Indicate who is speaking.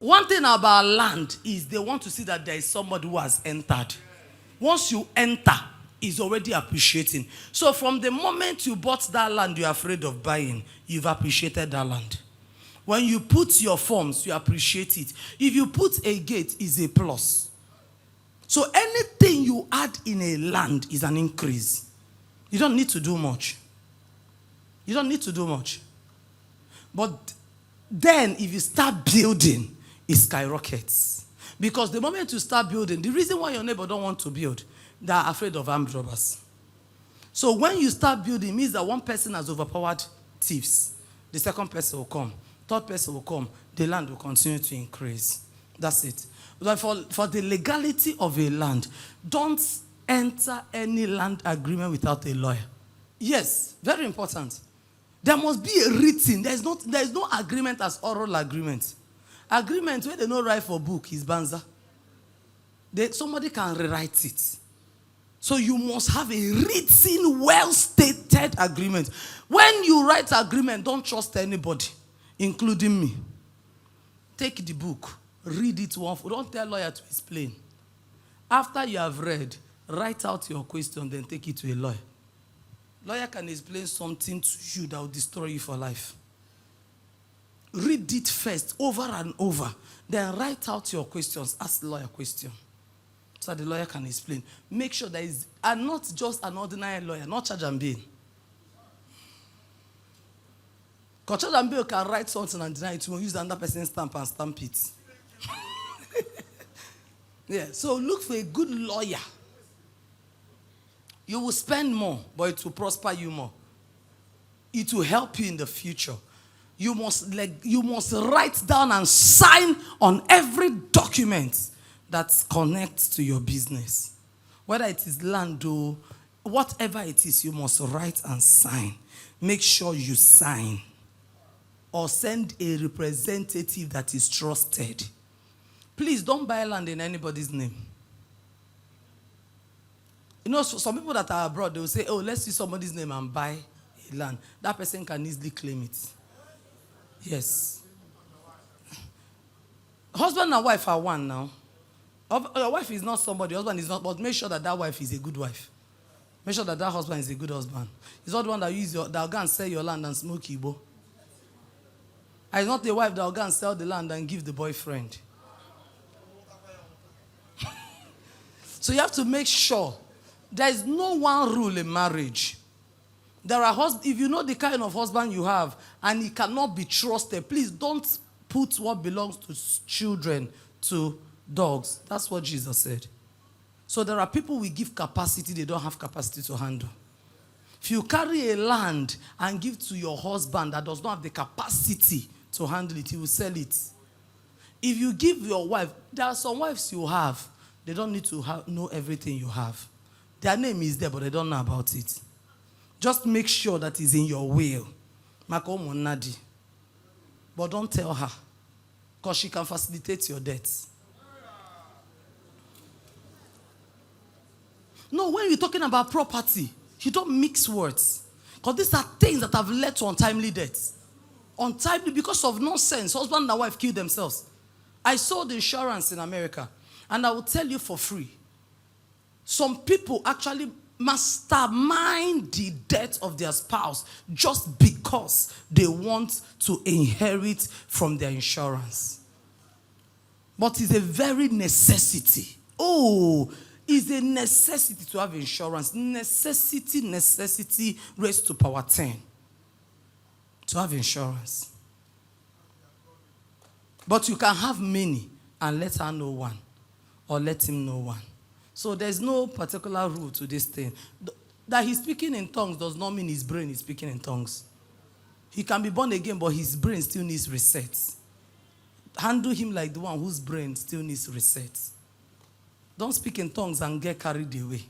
Speaker 1: One thing about land is they want to see that there is somebody who has entered. Once you enter, it's already appreciating. So from the moment you bought that land you're afraid of buying, you've appreciated that land. When you put your forms, you appreciate it. If you put a gate, it's a plus. So anything you add in a land is an increase. You don't need to do much. You don't need to do much. But then if you start building, it skyrockets. Because the moment you start building, the reason why your neighbor don't want to build, they are afraid of armed robbers. So when you start building, it means that one person has overpowered thieves. The second person will come. Third person will come. The land will continue to increase. That's it. But for the legality of a land, don't enter any land agreement without a lawyer. Yes, very important. There must be a written. There is no agreement as oral agreement. Agreement where they don't write for book is banza. Somebody can rewrite it. So you must have a written, well-stated agreement. When you write agreement, don't trust anybody, including me. Take the book, read it once. Don't tell lawyer to explain. After you have read, write out your question, then take it to a lawyer. Lawyer can explain something to you that will destroy you for life. Read it first, over and over. Then write out your questions. Ask the lawyer a question. So the lawyer can explain. Make sure there is, and not just an ordinary lawyer, not charge and bail. Because charge and bail can write something and deny it. You will use another person's stamp and stamp it. Yeah, so look for a good lawyer. You will spend more, but it will prosper you more. It will help you in the future. You must write down and sign on every document that connects to your business. Whether it is land or whatever it is, you must write and sign. Make sure you sign. Or send a representative that is trusted. Please don't buy land in anybody's name. You know, some people that are abroad, they will say, oh, let's use somebody's name and buy a land. That person can easily claim it. Yes. Husband and wife are one now. Your wife is not somebody, husband is not, but make sure that wife is a good wife. Make sure that husband is a good husband. He's not the one that will go and sell your land and smoke Igbo. And it's not the wife that will go and sell the land and give the boyfriend. So you have to make sure there is no one rule in marriage. There are if you know the kind of husband you have and he cannot be trusted, please don't put what belongs to children to dogs. That's what Jesus said. So there are people we give capacity they don't have capacity to handle. If you carry a land and give to your husband that does not have the capacity to handle it, he will sell it. If you give your wife, there are some wives you have, they don't need to know everything you have. Their name is there, but they don't know about it. Just make sure that it's in your will. But don't tell her, because she can facilitate your debts. No, when you're talking about property, you don't mix words. Because these are things that have led to untimely deaths. Untimely because of nonsense. Husband and wife killed themselves. I sold insurance in America. And I will tell you for free. Some people actually mastermind the death of their spouse just because they want to inherit from their insurance. But it's a very necessity. Oh, it's a necessity to have insurance. Necessity raised to power 10. To have insurance. But you can have many and let her know one. Or let him know one. So there's no particular rule to this thing. That he's speaking in tongues does not mean his brain is speaking in tongues. He can be born again, but his brain still needs reset. Handle him like the one whose brain still needs reset. Don't speak in tongues and get carried away.